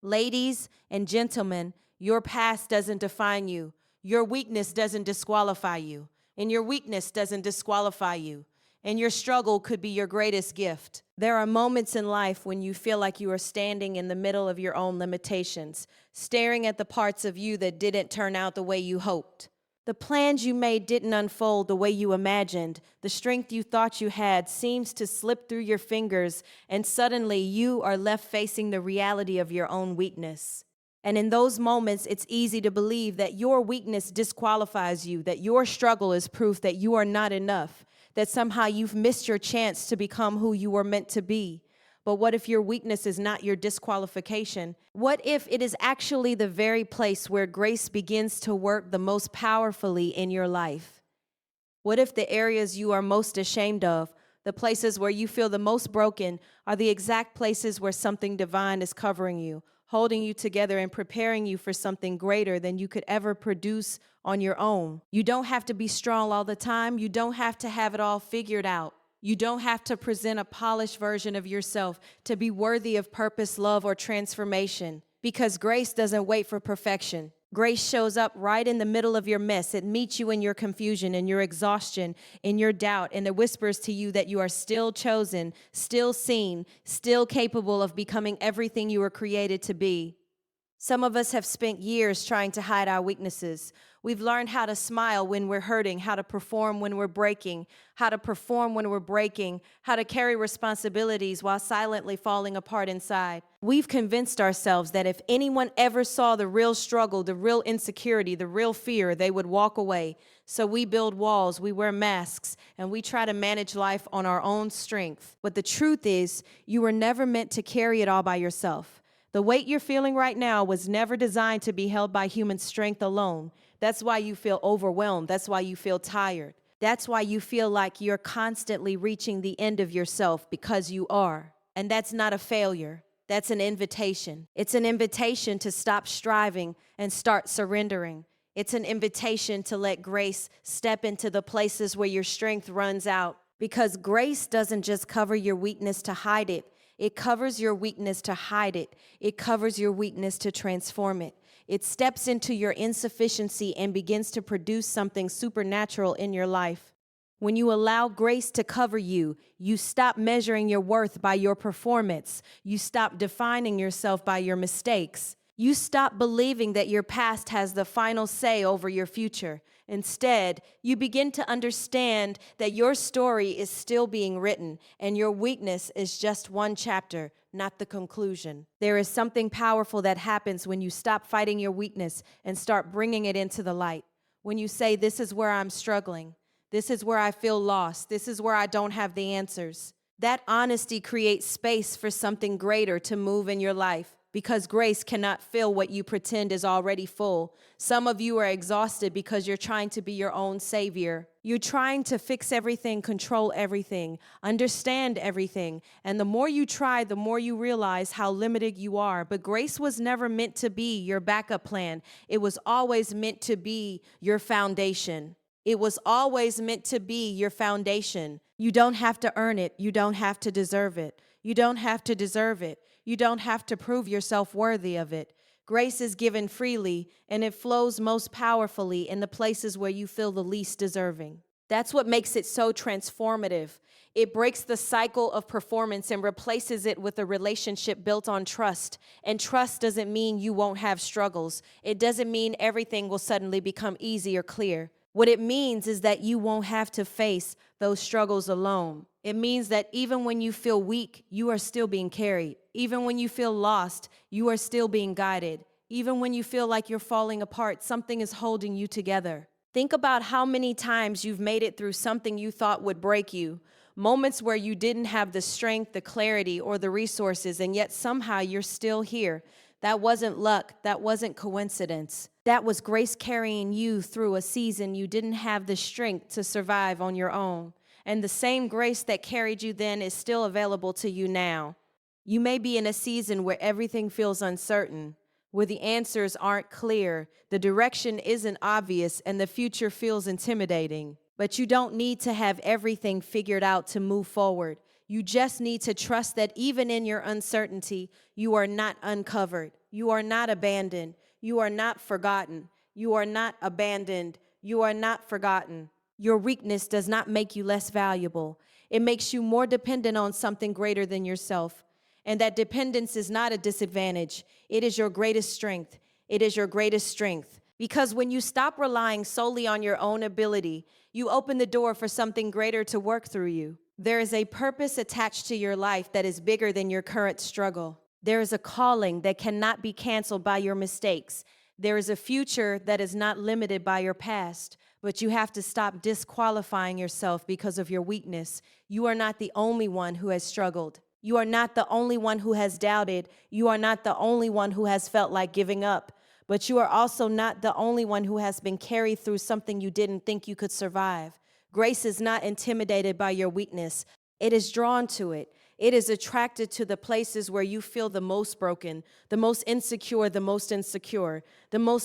Ladies and gentlemen, your past doesn't define you. Your weakness doesn't disqualify you. And your weakness doesn't disqualify you. And your struggle could be your greatest gift. There are moments in life when you feel like you are standing in the middle of your own limitations, staring at the parts of you that didn't turn out the way you hoped. The plans you made didn't unfold the way you imagined. The strength you thought you had seems to slip through your fingers, and suddenly you are left facing the reality of your own weakness. And in those moments, it's easy to believe that your weakness disqualifies you, that your struggle is proof that you are not enough, that somehow you've missed your chance to become who you were meant to be. But what if your weakness is not your disqualification? What if it is actually the very place where grace begins to work the most powerfully in your life? What if the areas you are most ashamed of, the places where you feel the most broken, are the exact places where something divine is covering you, holding you together and preparing you for something greater than you could ever produce on your own? You don't have to be strong all the time. You don't have to have it all figured out. You don't have to present a polished version of yourself to be worthy of purpose, love, or transformation, because grace doesn't wait for perfection. Grace shows up right in the middle of your mess. It meets you in your confusion, in your exhaustion, in your doubt, and it whispers to you that you are still chosen, still seen, still capable of becoming everything you were created to be. Some of us have spent years trying to hide our weaknesses. We've learned how to smile when we're hurting, how to perform when we're breaking, how to perform when we're breaking, how to carry responsibilities while silently falling apart inside. We've convinced ourselves that if anyone ever saw the real struggle, the real insecurity, the real fear, they would walk away. So we build walls, we wear masks, and we try to manage life on our own strength. But the truth is, you were never meant to carry it all by yourself. The weight you're feeling right now was never designed to be held by human strength alone. That's why you feel overwhelmed. That's why you feel tired. That's why you feel like you're constantly reaching the end of yourself, because you are. And that's not a failure. That's an invitation. It's an invitation to stop striving and start surrendering. It's an invitation to let grace step into the places where your strength runs out. Because grace doesn't just cover your weakness to hide it. It covers your weakness to hide it. It covers your weakness to transform it. It steps into your insufficiency and begins to produce something supernatural in your life. When you allow grace to cover you, you stop measuring your worth by your performance. You stop defining yourself by your mistakes. You stop believing that your past has the final say over your future. Instead, you begin to understand that your story is still being written, and your weakness is just one chapter, not the conclusion. There is something powerful that happens when you stop fighting your weakness and start bringing it into the light. When you say, "This is where I'm struggling. This is where I feel lost. This is where I don't have the answers." That honesty creates space for something greater to move in your life. Because grace cannot fill what you pretend is already full. Some of you are exhausted because you're trying to be your own savior. You're trying to fix everything, control everything, understand everything. And the more you try, the more you realize how limited you are. But grace was never meant to be your backup plan. It was always meant to be your foundation. It was always meant to be your foundation. You don't have to earn it. You don't have to deserve it. You don't have to deserve it. You don't have to prove yourself worthy of it. Grace is given freely, and it flows most powerfully in the places where you feel the least deserving. That's what makes it so transformative. It breaks the cycle of performance and replaces it with a relationship built on trust. And trust doesn't mean you won't have struggles. It doesn't mean everything will suddenly become easy or clear. What it means is that you won't have to face those struggles alone. It means that even when you feel weak, you are still being carried. Even when you feel lost, you are still being guided. Even when you feel like you're falling apart, something is holding you together. Think about how many times you've made it through something you thought would break you. Moments where you didn't have the strength, the clarity, or the resources, and yet somehow you're still here. That wasn't luck. That wasn't coincidence. That was grace carrying you through a season you didn't have the strength to survive on your own. And the same grace that carried you then is still available to you now. You may be in a season where everything feels uncertain, where the answers aren't clear, the direction isn't obvious, and the future feels intimidating. But you don't need to have everything figured out to move forward. You just need to trust that even in your uncertainty, you are not uncovered. You are not abandoned. You are not forgotten. You are not abandoned. You are not forgotten. Your weakness does not make you less valuable. It makes you more dependent on something greater than yourself. And that dependence is not a disadvantage. It is your greatest strength. It is your greatest strength. Because when you stop relying solely on your own ability, you open the door for something greater to work through you. There is a purpose attached to your life that is bigger than your current struggle. There is a calling that cannot be canceled by your mistakes. There is a future that is not limited by your past. But you have to stop disqualifying yourself because of your weakness. You are not the only one who has struggled. You are not the only one who has doubted. You are not the only one who has felt like giving up. But you are also not the only one who has been carried through something you didn't think you could survive. Grace is not intimidated by your weakness. It is drawn to it. It is attracted to the places where you feel the most broken, the most insecure, the most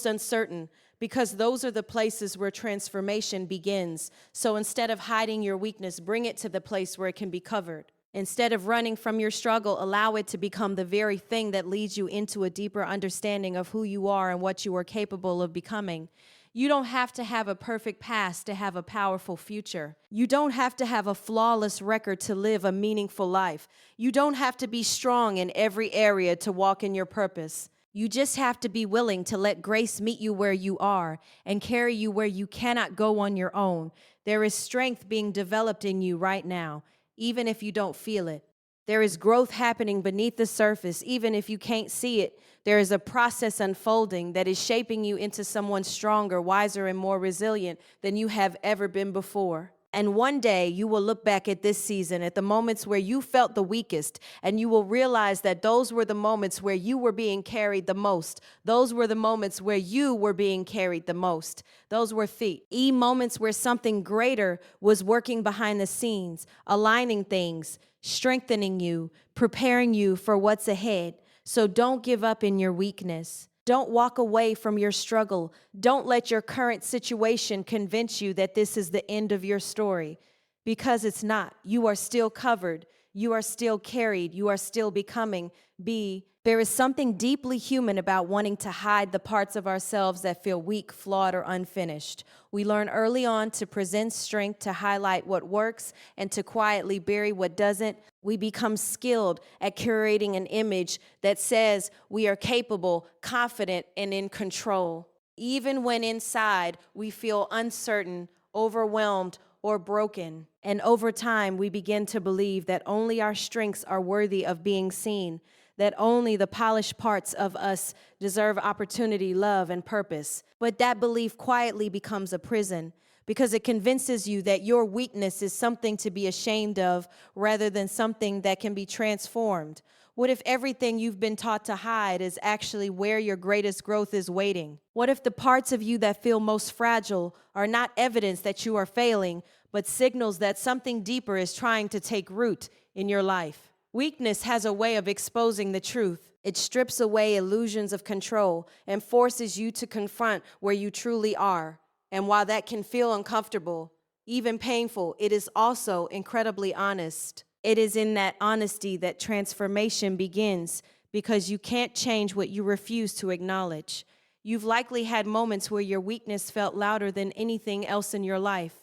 uncertain, because those are the places where transformation begins. So instead of hiding your weakness, bring it to the place where it can be covered. Instead of running from your struggle, allow it to become the very thing that leads you into a deeper understanding of who you are and what you are capable of becoming. You don't have to have a perfect past to have a powerful future. You don't have to have a flawless record to live a meaningful life. You don't have to be strong in every area to walk in your purpose. You just have to be willing to let grace meet you where you are and carry you where you cannot go on your own. There is strength being developed in you right now, even if you don't feel it. There is growth happening beneath the surface, even if you can't see it. There is a process unfolding that is shaping you into someone stronger, wiser, and more resilient than you have ever been before. And one day you will look back at this season, at the moments where you felt the weakest, and you will realize that those were the moments where you were being carried the most. Those were the moments where you were being carried the most. Those were moments where something greater was working behind the scenes, aligning things, strengthening you, preparing you for what's ahead. So don't give up in your weakness. Don't walk away from your struggle. Don't let your current situation convince you that this is the end of your story, because it's not. You are still covered. You are still carried. You are still becoming. There is something deeply human about wanting to hide the parts of ourselves that feel weak, flawed, or unfinished. We learn early on to present strength, to highlight what works, and to quietly bury what doesn't. We become skilled at curating an image that says we are capable, confident, and in control, even when inside we feel uncertain, overwhelmed, or broken. And over time, we begin to believe that only our strengths are worthy of being seen, that only the polished parts of us deserve opportunity, love, and purpose. But that belief quietly becomes a prison, because it convinces you that your weakness is something to be ashamed of rather than something that can be transformed. What if everything you've been taught to hide is actually where your greatest growth is waiting? What if the parts of you that feel most fragile are not evidence that you are failing, but signals that something deeper is trying to take root in your life? Weakness has a way of exposing the truth. It strips away illusions of control and forces you to confront where you truly are. And while that can feel uncomfortable, even painful, it is also incredibly honest. It is in that honesty that transformation begins, because you can't change what you refuse to acknowledge. You've likely had moments where your weakness felt louder than anything else in your life.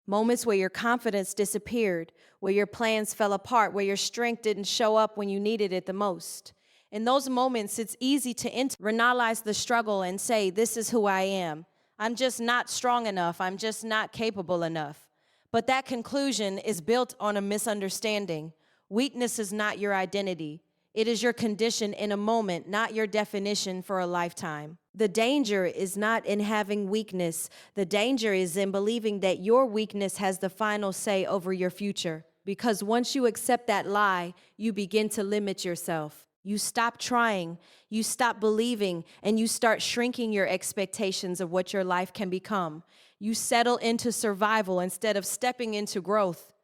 Moments where your confidence disappeared, where your plans fell apart, where your strength didn't show up when you needed it the most. In those moments, it's easy to internalize the struggle and say, this is who I am. I'm just not strong enough. I'm just not capable enough. But that conclusion is built on a misunderstanding. Weakness is not your identity. It is your condition in a moment, not your definition for a lifetime. The danger is not in having weakness. The danger is in believing that your weakness has the final say over your future. Because once you accept that lie, you begin to limit yourself. You stop trying, you stop believing, and you start shrinking your expectations of what your life can become. You settle into survival instead of stepping into growth.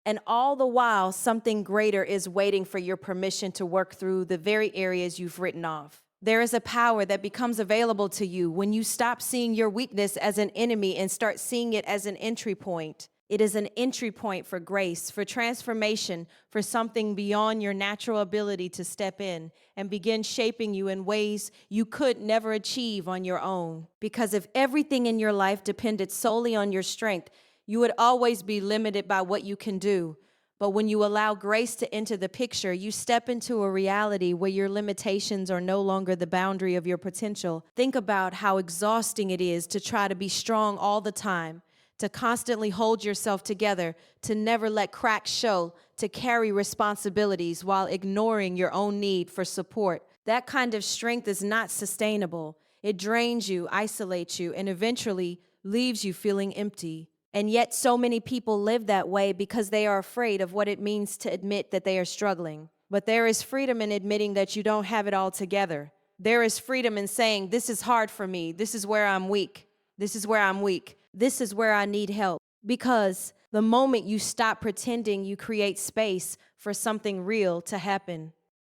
And all the while, something greater is waiting for your permission to work through the very areas you've written off. There is a power that becomes available to you when you stop seeing your weakness as an enemy and start seeing it as an entry point. It is an entry point for grace, for transformation, for something beyond your natural ability to step in and begin shaping you in ways you could never achieve on your own. Because if everything in your life depended solely on your strength, you would always be limited by what you can do. But when you allow grace to enter the picture, you step into a reality where your limitations are no longer the boundary of your potential. Think about how exhausting it is to try to be strong all the time, to constantly hold yourself together, to never let cracks show, to carry responsibilities while ignoring your own need for support. That kind of strength is not sustainable. It drains you, isolates you, and eventually leaves you feeling empty. And yet so many people live that way because they are afraid of what it means to admit that they are struggling. But there is freedom in admitting that you don't have it all together. There is freedom in saying, this is hard for me. This is where I'm weak. This is where I'm weak. This is where I need help. Because the moment you stop pretending, you create space for something real to happen.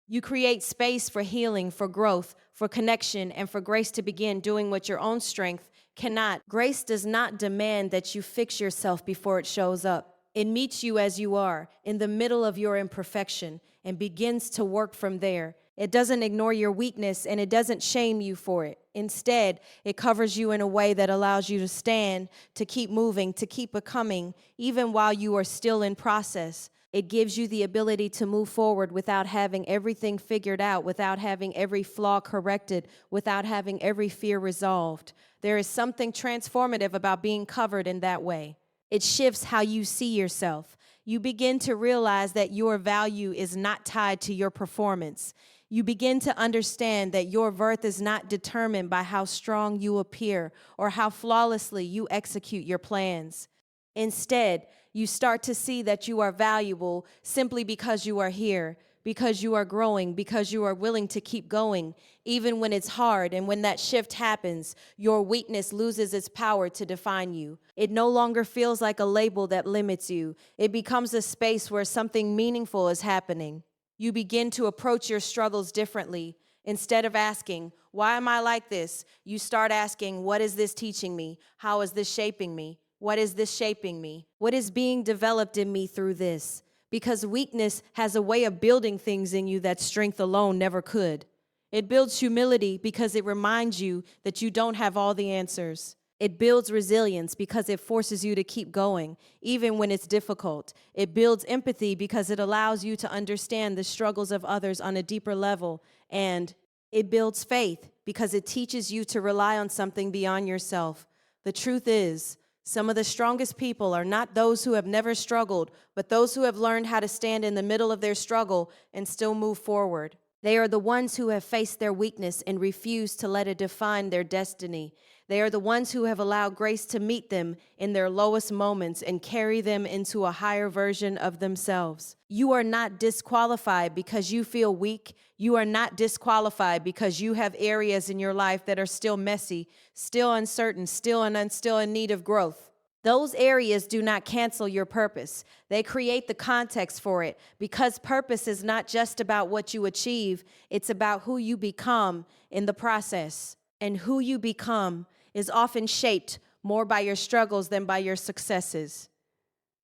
You create space for healing, for growth, for connection, and for grace to begin doing what your own strength cannot. Grace does not demand that you fix yourself before it shows up. It meets you as you are, in the middle of your imperfection, and begins to work from there. It doesn't ignore your weakness, and it doesn't shame you for it. Instead, it covers you in a way that allows you to stand, to keep moving, to keep becoming, even while you are still in process. It gives you the ability to move forward without having everything figured out, without having every flaw corrected, without having every fear resolved. There is something transformative about being covered in that way. It shifts how you see yourself. You begin to realize that your value is not tied to your performance. You begin to understand that your worth is not determined by how strong you appear or how flawlessly you execute your plans. Instead, you start to see that you are valuable simply because you are here, because you are growing, because you are willing to keep going, even when it's hard. And when that shift happens, your weakness loses its power to define you. It no longer feels like a label that limits you. It becomes a space where something meaningful is happening. You begin to approach your struggles differently. Instead of asking, why am I like this? You start asking, what is this teaching me? How is this shaping me? What is this shaping me? What is being developed in me through this? Because weakness has a way of building things in you that strength alone never could. It builds humility because it reminds you that you don't have all the answers. It builds resilience because it forces you to keep going, even when it's difficult. It builds empathy because it allows you to understand the struggles of others on a deeper level. And it builds faith because it teaches you to rely on something beyond yourself. The truth is, some of the strongest people are not those who have never struggled, but those who have learned how to stand in the middle of their struggle and still move forward. They are the ones who have faced their weakness and refused to let it define their destiny. They are the ones who have allowed grace to meet them in their lowest moments and carry them into a higher version of themselves. You are not disqualified because you feel weak. You are not disqualified because you have areas in your life that are still messy, still uncertain, still in need of growth. Those areas do not cancel your purpose. They create the context for it, because purpose is not just about what you achieve, it's about who you become in the process. And who you become is often shaped more by your struggles than by your successes.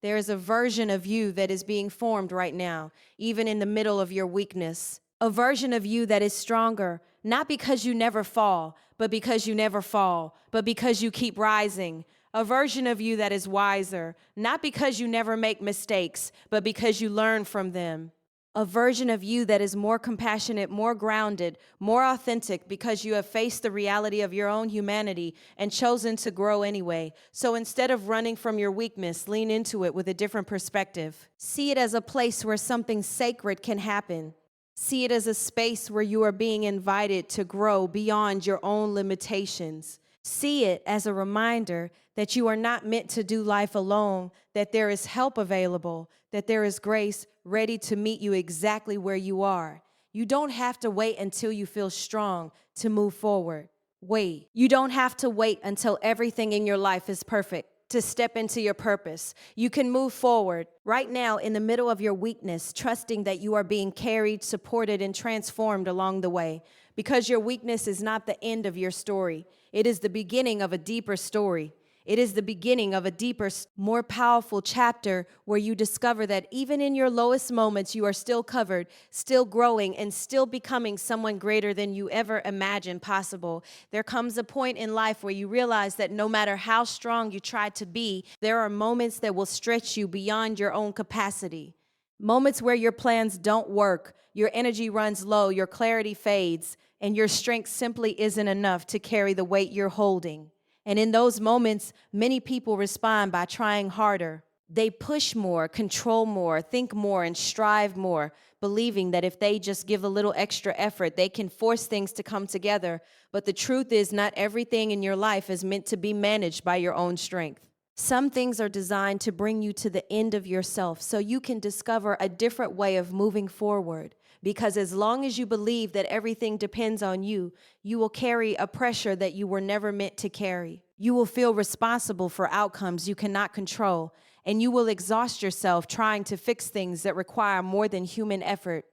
There is a version of you that is being formed right now, even in the middle of your weakness. A version of you that is stronger, not because you never fall, but because you never fall, but because you keep rising. A version of you that is wiser, not because you never make mistakes, but because you learn from them. A version of you that is more compassionate, more grounded, more authentic because you have faced the reality of your own humanity and chosen to grow anyway. So instead of running from your weakness, lean into it with a different perspective. See it as a place where something sacred can happen. See it as a space where you are being invited to grow beyond your own limitations. See it as a reminder that you are not meant to do life alone, that there is help available, that there is grace ready to meet you exactly where you are. You don't have to wait until you feel strong to move forward. Wait. You don't have to wait until everything in your life is perfect to step into your purpose. You can move forward right now in the middle of your weakness, trusting that you are being carried, supported, and transformed along the way. Because your weakness is not the end of your story. It is the beginning of a deeper story. It is the beginning of a deeper, more powerful chapter where you discover that even in your lowest moments, you are still covered, still growing, and still becoming someone greater than you ever imagined possible. There comes a point in life where you realize that no matter how strong you try to be, there are moments that will stretch you beyond your own capacity. Moments where your plans don't work, your energy runs low, your clarity fades, and your strength simply isn't enough to carry the weight you're holding. And in those moments, many people respond by trying harder. They push more, control more, think more, and strive more, believing that if they just give a little extra effort, they can force things to come together. But the truth is, not everything in your life is meant to be managed by your own strength. Some things are designed to bring you to the end of yourself so you can discover a different way of moving forward. Because as long as you believe that everything depends on you, you will carry a pressure that you were never meant to carry. You will feel responsible for outcomes you cannot control, and you will exhaust yourself trying to fix things that require more than human effort.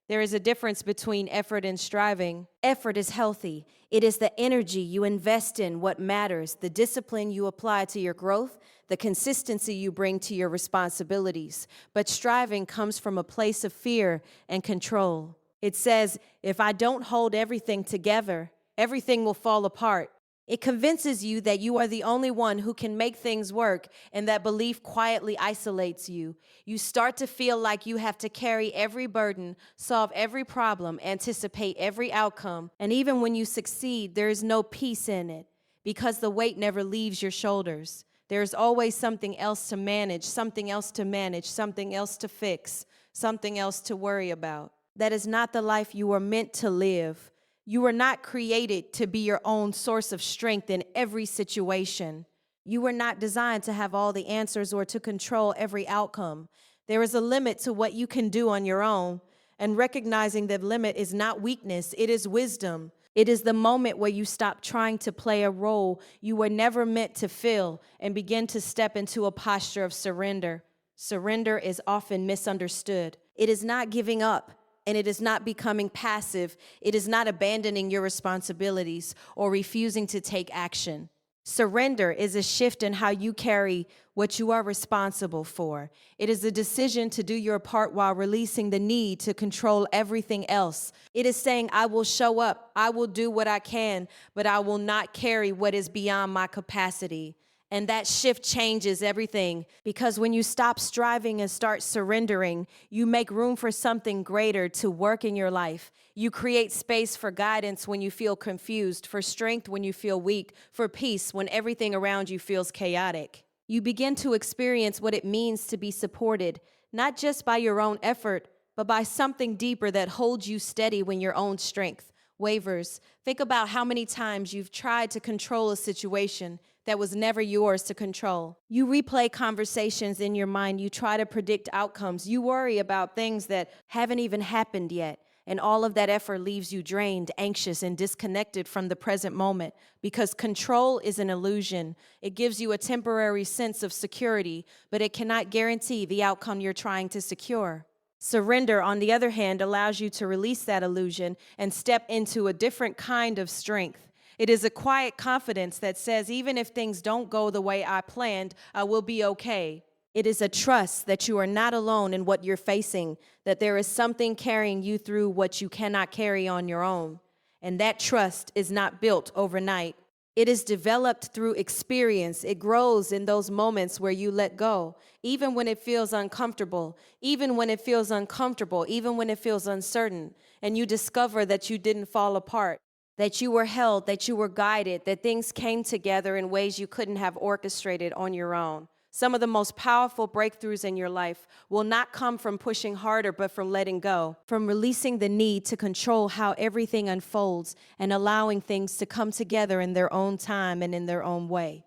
There is a difference between effort and striving. Effort is healthy. It is the energy you invest in what matters, the discipline you apply to your growth, the consistency you bring to your responsibilities. But striving comes from a place of fear and control. It says, if I don't hold everything together, everything will fall apart. It convinces you that you are the only one who can make things work, and that belief quietly isolates you. You start to feel like you have to carry every burden, solve every problem, anticipate every outcome, and even when you succeed, there is no peace in it because the weight never leaves your shoulders. There's always something else to manage, something else to manage, something else to fix, something else to worry about. That is not the life you were meant to live. You were not created to be your own source of strength in every situation. You were not designed to have all the answers or to control every outcome. There is a limit to what you can do on your own, and recognizing that limit is not weakness, it is wisdom. It is the moment where you stop trying to play a role you were never meant to fill and begin to step into a posture of surrender. Surrender is often misunderstood. It is not giving up. And it is not becoming passive. It is not abandoning your responsibilities or refusing to take action. Surrender is a shift in how you carry what you are responsible for. It is a decision to do your part while releasing the need to control everything else. It is saying, I will show up, I will do what I can, but I will not carry what is beyond my capacity. And that shift changes everything, because when you stop striving and start surrendering, you make room for something greater to work in your life. You create space for guidance when you feel confused, for strength when you feel weak, for peace when everything around you feels chaotic. You begin to experience what it means to be supported, not just by your own effort, but by something deeper that holds you steady when your own strength wavers. Think about how many times you've tried to control a situation that was never yours to control. You replay conversations in your mind. You try to predict outcomes. You worry about things that haven't even happened yet. And all of that effort leaves you drained, anxious, and disconnected from the present moment, because control is an illusion. It gives you a temporary sense of security, but it cannot guarantee the outcome you're trying to secure. Surrender, on the other hand, allows you to release that illusion and step into a different kind of strength. It is a quiet confidence that says, even if things don't go the way I planned, I will be okay. It is a trust that you are not alone in what you're facing, that there is something carrying you through what you cannot carry on your own. And that trust is not built overnight. It is developed through experience. It grows in those moments where you let go, even when it feels uncomfortable, even when it feels uncertain, and you discover that you didn't fall apart, that you were held, that you were guided, that things came together in ways you couldn't have orchestrated on your own. Some of the most powerful breakthroughs in your life will not come from pushing harder, but from letting go, from releasing the need to control how everything unfolds and allowing things to come together in their own time and in their own way.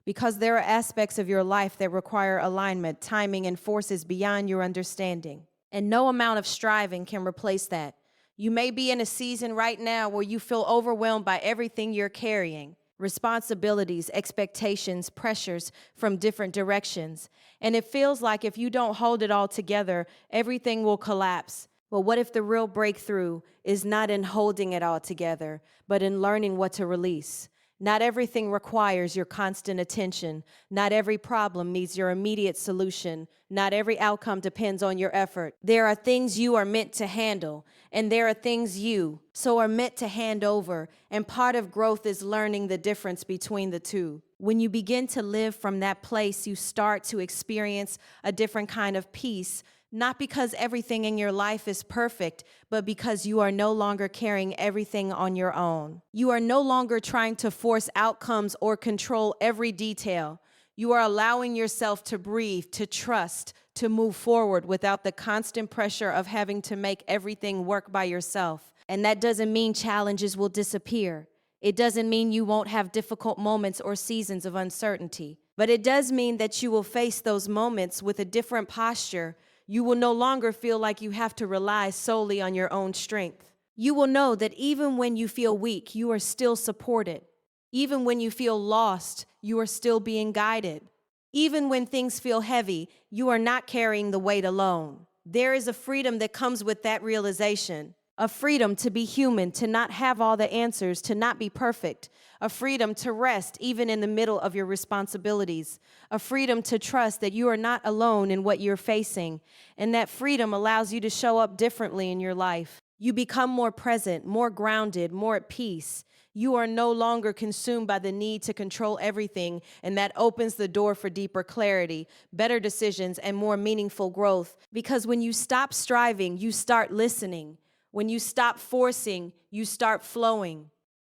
Because there are aspects of your life that require alignment, timing, and forces beyond your understanding. And no amount of striving can replace that. You may be in a season right now where you feel overwhelmed by everything you're carrying. Responsibilities, expectations, pressures from different directions. And it feels like if you don't hold it all together, everything will collapse. Well, what if the real breakthrough is not in holding it all together, but in learning what to release? Not everything requires your constant attention. Not every problem needs your immediate solution. Not every outcome depends on your effort. There are things you are meant to handle, and there are things you are meant to hand over. And part of growth is learning the difference between the two. When you begin to live from that place, you start to experience a different kind of peace. Not because everything in your life is perfect, but because you are no longer carrying everything on your own. You are no longer trying to force outcomes or control every detail. You are allowing yourself to breathe, to trust, to move forward without the constant pressure of having to make everything work by yourself. And that doesn't mean challenges will disappear. It doesn't mean you won't have difficult moments or seasons of uncertainty. But it does mean that you will face those moments with a different posture. You will no longer feel like you have to rely solely on your own strength. You will know that even when you feel weak, you are still supported. Even when you feel lost, you are still being guided. Even when things feel heavy, you are not carrying the weight alone. There is a freedom that comes with that realization. A freedom to be human, to not have all the answers, to not be perfect. A freedom to rest even in the middle of your responsibilities. A freedom to trust that you are not alone in what you're facing. And that freedom allows you to show up differently in your life. You become more present, more grounded, more at peace. You are no longer consumed by the need to control everything, and that opens the door for deeper clarity, better decisions, and more meaningful growth. Because when you stop striving, you start listening. When you stop forcing, you start flowing.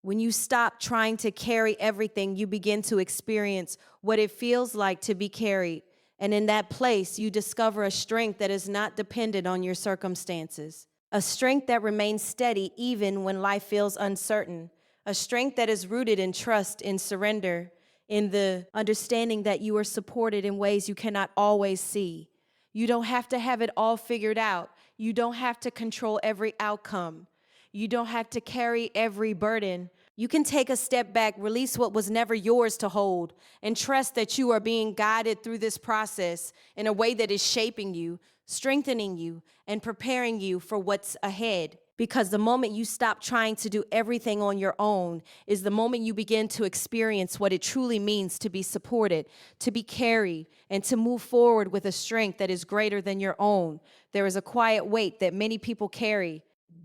When you stop trying to carry everything, you begin to experience what it feels like to be carried. And in that place, you discover a strength that is not dependent on your circumstances. A strength that remains steady even when life feels uncertain. A strength that is rooted in trust, in surrender, in the understanding that you are supported in ways you cannot always see. You don't have to have it all figured out. You don't have to control every outcome. You don't have to carry every burden. You can take a step back, release what was never yours to hold, and trust that you are being guided through this process in a way that is shaping you, strengthening you, and preparing you for what's ahead. Because the moment you stop trying to do everything on your own is the moment you begin to experience what it truly means to be supported, to be carried, and to move forward with a strength that is greater than your own. There is a quiet weight that many people carry,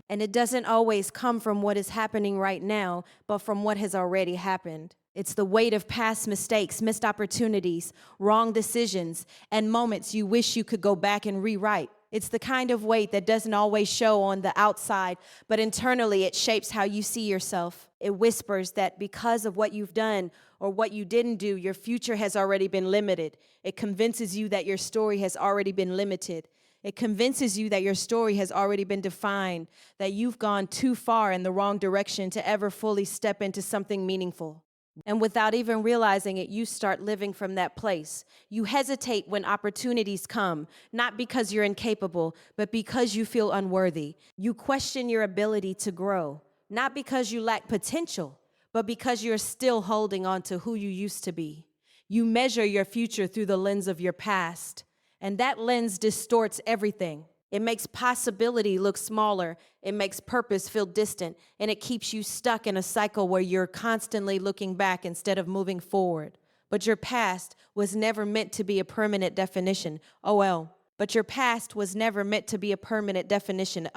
and it doesn't always come from what is happening right now, but from what has already happened. It's the weight of past mistakes, missed opportunities, wrong decisions, and moments you wish you could go back and rewrite. It's the kind of weight that doesn't always show on the outside, but internally it shapes how you see yourself. It whispers that because of what you've done or what you didn't do, your future has already been limited. It convinces you that your story has already been limited. It convinces you that your story has already been defined, that you've gone too far in the wrong direction to ever fully step into something meaningful. And without even realizing it, you start living from that place. You hesitate when opportunities come, not because you're incapable, but because you feel unworthy. You question your ability to grow, not because you lack potential, but because you're still holding on to who you used to be. You measure your future through the lens of your past, and that lens distorts everything. It makes possibility look smaller, it makes purpose feel distant, and it keeps you stuck in a cycle where you're constantly looking back instead of moving forward. But your past was never meant to be a permanent definition. But your past was never meant to be a permanent definition.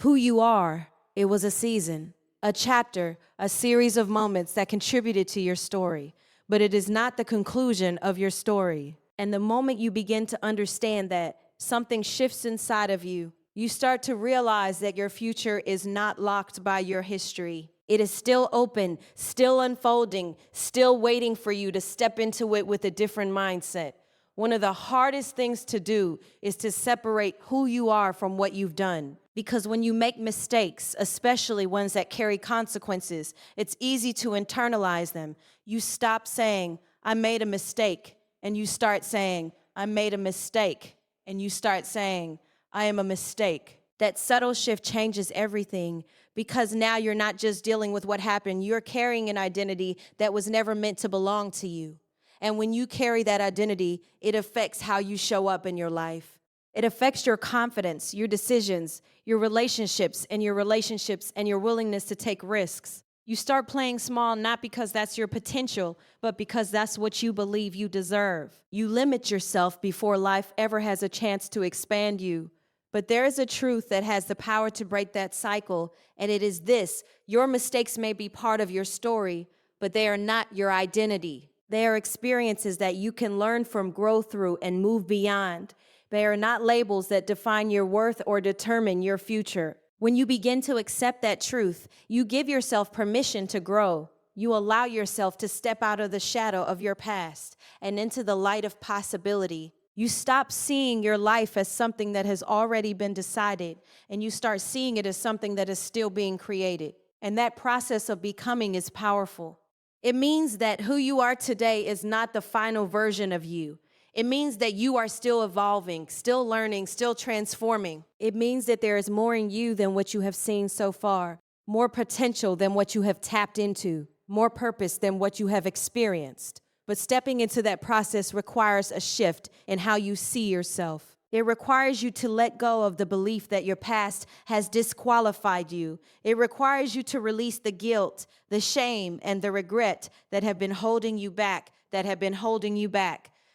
Who you are, it was a season, a chapter, a series of moments that contributed to your story. But it is not the conclusion of your story. And the moment you begin to understand that, something shifts inside of you. You start to realize that your future is not locked by your history. It is still open, still unfolding, still waiting for you to step into it with a different mindset. One of the hardest things to do is to separate who you are from what you've done. Because when you make mistakes, especially ones that carry consequences, it's easy to internalize them. You stop saying, I made a mistake, and you start saying, I made a mistake. And you start saying, I am a mistake. That subtle shift changes everything because now you're not just dealing with what happened. You're carrying an identity that was never meant to belong to you. And when you carry that identity, it affects how you show up in your life. It affects your confidence, your decisions, your relationships, and your willingness to take risks. You start playing small not because that's your potential, but because that's what you believe you deserve. You limit yourself before life ever has a chance to expand you. But there is a truth that has the power to break that cycle, and it is this: your mistakes may be part of your story, but they are not your identity. They are experiences that you can learn from, grow through, and move beyond. They are not labels that define your worth or determine your future. When you begin to accept that truth, you give yourself permission to grow. You allow yourself to step out of the shadow of your past and into the light of possibility. You stop seeing your life as something that has already been decided, and you start seeing it as something that is still being created. And that process of becoming is powerful. It means that who you are today is not the final version of you. It means that you are still evolving, still learning, still transforming. It means that there is more in you than what you have seen so far, more potential than what you have tapped into, more purpose than what you have experienced. But stepping into that process requires a shift in how you see yourself. It requires you to let go of the belief that your past has disqualified you. It requires you to release the guilt, the shame, and the regret that have been holding you back,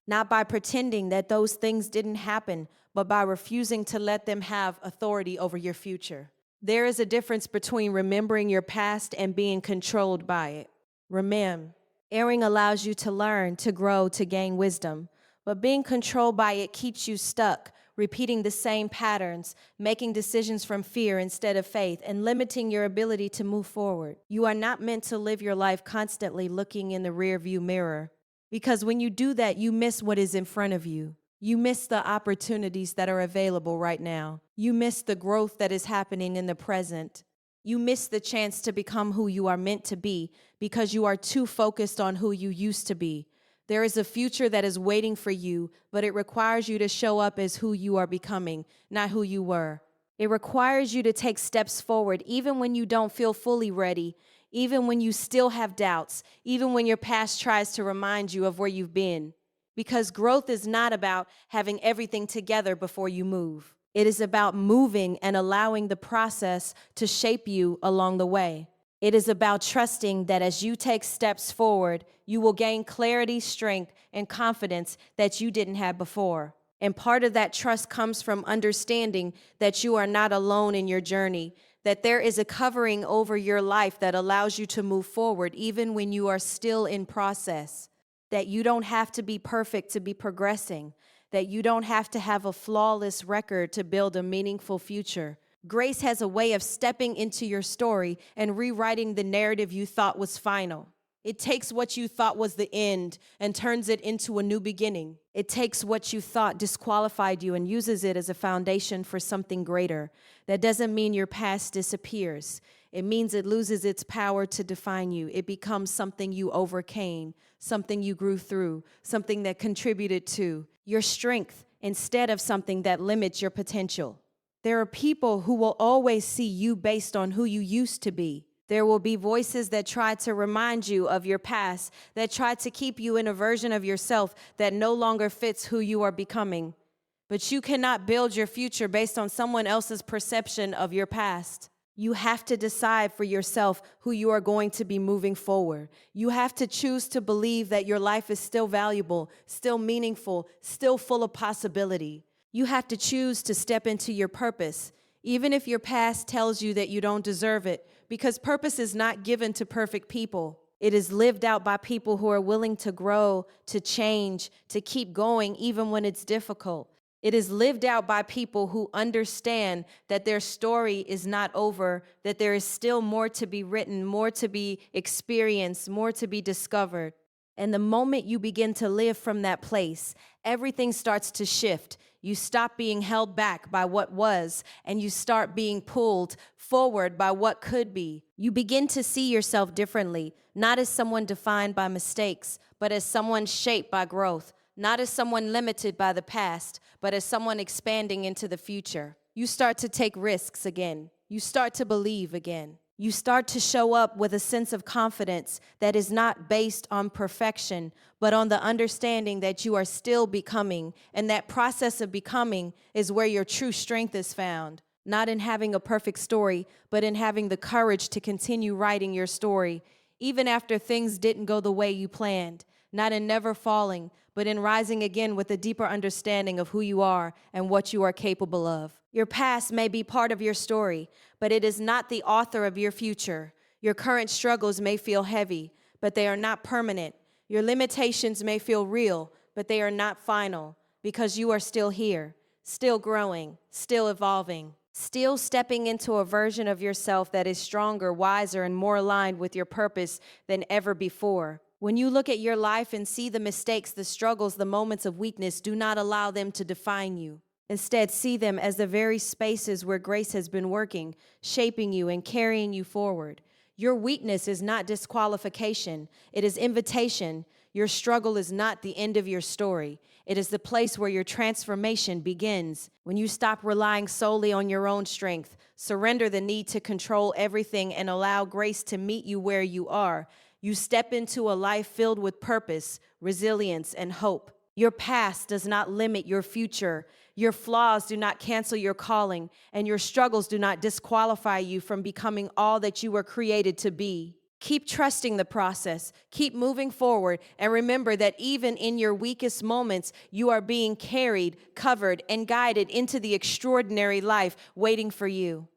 not by pretending that those things didn't happen, but by refusing to let them have authority over your future. There is a difference between remembering your past and being controlled by it. Remember, erring allows you to learn, to grow, to gain wisdom. But being controlled by it keeps you stuck, repeating the same patterns, making decisions from fear instead of faith, and limiting your ability to move forward. You are not meant to live your life constantly looking in the rearview mirror, because when you do that, you miss what is in front of you. You miss the opportunities that are available right now. You miss the growth that is happening in the present. You miss the chance to become who you are meant to be because you are too focused on who you used to be. There is a future that is waiting for you, but it requires you to show up as who you are becoming, not who you were. It requires you to take steps forward even when you don't feel fully ready, even when you still have doubts, even when your past tries to remind you of where you've been. Because growth is not about having everything together before you move. It is about moving and allowing the process to shape you along the way. It is about trusting that as you take steps forward, you will gain clarity, strength, and confidence that you didn't have before. And part of that trust comes from understanding that you are not alone in your journey, that there is a covering over your life that allows you to move forward even when you are still in process, that you don't have to be perfect to be progressing, that you don't have to have a flawless record to build a meaningful future. Grace has a way of stepping into your story and rewriting the narrative you thought was final. It takes what you thought was the end and turns it into a new beginning. It takes what you thought disqualified you and uses it as a foundation for something greater. That doesn't mean your past disappears. It means it loses its power to define you. It becomes something you overcame, something you grew through, something that contributed to your strength instead of something that limits your potential. There are people who will always see you based on who you used to be. There will be voices that try to remind you of your past, that try to keep you in a version of yourself that no longer fits who you are becoming. But you cannot build your future based on someone else's perception of your past. You have to decide for yourself who you are going to be moving forward. You have to choose to believe that your life is still valuable, still meaningful, still full of possibility. You have to choose to step into your purpose, even if your past tells you that you don't deserve it, because purpose is not given to perfect people. It is lived out by people who are willing to grow, to change, to keep going even when it's difficult. It is lived out by people who understand that their story is not over, that there is still more to be written, more to be experienced, more to be discovered. And the moment you begin to live from that place, everything starts to shift. You stop being held back by what was, and you start being pulled forward by what could be. You begin to see yourself differently, not as someone defined by mistakes, but as someone shaped by growth, not as someone limited by the past, but as someone expanding into the future. You start to take risks again. You start to believe again. You start to show up with a sense of confidence that is not based on perfection, but on the understanding that you are still becoming, and that process of becoming is where your true strength is found. not in having a perfect story, but in having the courage to continue writing your story, even after things didn't go the way you planned, not in never falling, but in rising again with a deeper understanding of who you are and what you are capable of. Your past may be part of your story, but it is not the author of your future. Your current struggles may feel heavy, but they are not permanent. Your limitations may feel real, but they are not final, because you are still here, still growing, still evolving, still stepping into a version of yourself that is stronger, wiser, and more aligned with your purpose than ever before. When you look at your life and see the mistakes, the struggles, the moments of weakness, do not allow them to define you. Instead, see them as the very spaces where grace has been working, shaping you and carrying you forward. Your weakness is not disqualification, it is invitation. Your struggle is not the end of your story. It is the place where your transformation begins. When you stop relying solely on your own strength, surrender the need to control everything, and allow grace to meet you where you are, you step into a life filled with purpose, resilience, and hope. Your past does not limit your future. Your flaws do not cancel your calling, and your struggles do not disqualify you from becoming all that you were created to be. Keep trusting the process, keep moving forward, and remember that even in your weakest moments, you are being carried, covered, and guided into the extraordinary life waiting for you.